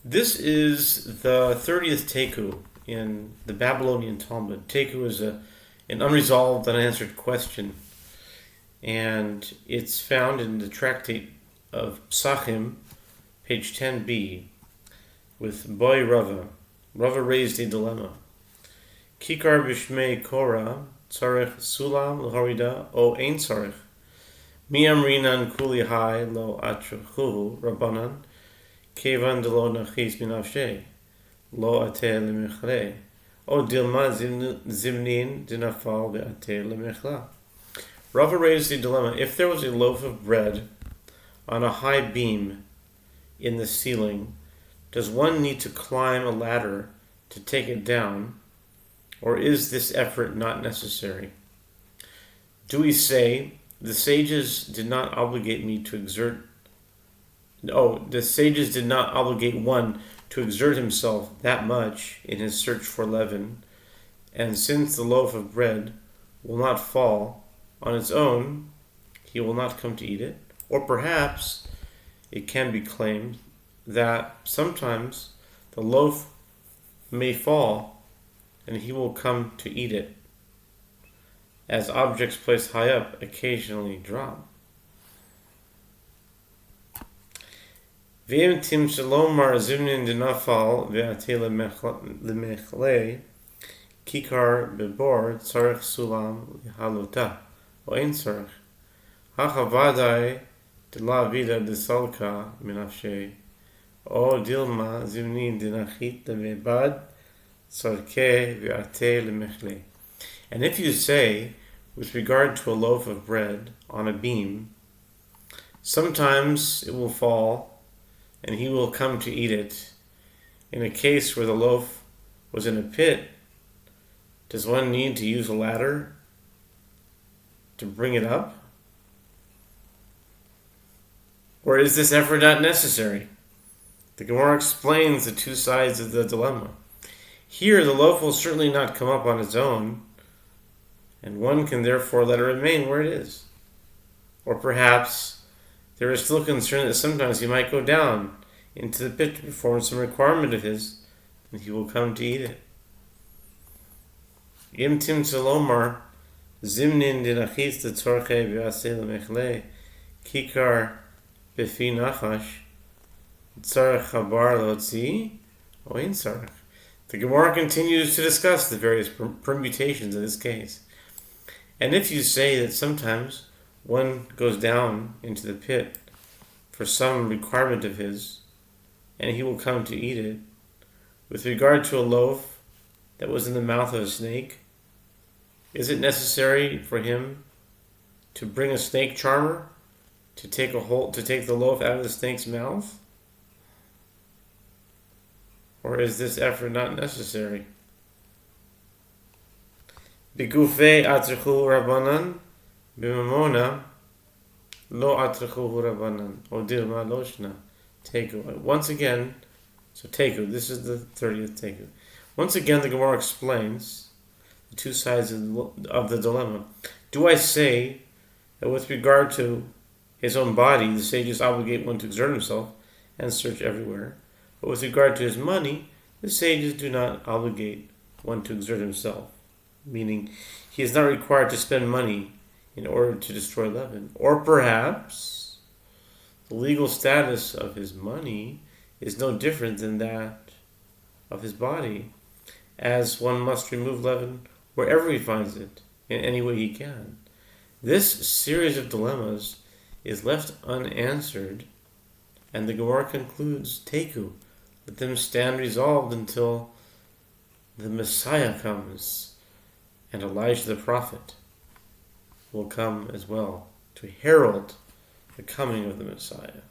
This is the 30th Taiku in the Babylonian Talmud. Taiku is an unresolved, unanswered question, and it's found in the tractate of Pesachim, page 10b, with Boy Rava. Rava raised a dilemma. Kikar b'shmei Korah, tzarech sulam l'harida, o ein tzarech. Mi amrinan kuli hai lo atrachuhu rabbanan, kevan de lo nachis minavshe, lo ate lemechle, o dilma zimnin dinafal ve'ate lemechla. Rava raised the dilemma. If there was a loaf of bread on a high beam in the ceiling, does one need to climb a ladder to take it down, or is this effort not necessary? Do we say, the sages did not obligate one to exert himself that much in his search for leaven, and since the loaf of bread will not fall on its own, he will not come to eat it? Or perhaps it can be claimed that sometimes the loaf may fall and he will come to eat it, as objects placed high up occasionally drop. V'im tim shalomar zimnin dinafal ve'ate lemechle kikar bebor tzarech sulam haluta o ein tzarech hachavadai de la vida de salka minafshe o dilma zimnin dinachit lemebad tzarke ve'ate lemechle. And if you say, with regard to a loaf of bread on a beam, sometimes it will fall and he will come to eat it, in a case where the loaf was in a pit, does one need to use a ladder to bring it up? Or is this effort not necessary? The Gemara explains the two sides of the dilemma. Here, the loaf will certainly not come up on its own, and one can therefore let it remain where it is. Or perhaps there is still concern that sometimes he might go down into the pit to perform some requirement of his, and he will come to eat it. Im tim salomar zimnin dinachis de tzorche v'aseh lemechle kikar befi nachash tzarech chabar lotzi o ein tzarech. The Gemara continues to discuss the various permutations of this case. And if you say that sometimes one goes down into the pit for some requirement of his, and he will come to eat it, with regard to a loaf that was in the mouth of a snake, is it necessary for him to bring a snake charmer to take the loaf out of the snake's mouth? Or is this effort not necessary? B'gufei atrichu rabbanan, b'mamona lo atrichu rabbanan, o dilma loshna. Taiku. Once again, so Taiku, this is the 30th Taiku. Once again, the Gemara explains the two sides of the dilemma. Do I say that with regard to his own body, the sages obligate one to exert himself and search everywhere, but with regard to his money, the sages do not obligate one to exert himself? Meaning, he is not required to spend money in order to destroy leaven. Or perhaps the legal status of his money is no different than that of his body, as one must remove leaven wherever he finds it, in any way he can. This series of dilemmas is left unanswered, and the Gemara concludes, Taiku, let them stand resolved until the Messiah comes, and Elijah the prophet will come as well to herald the coming of the Messiah.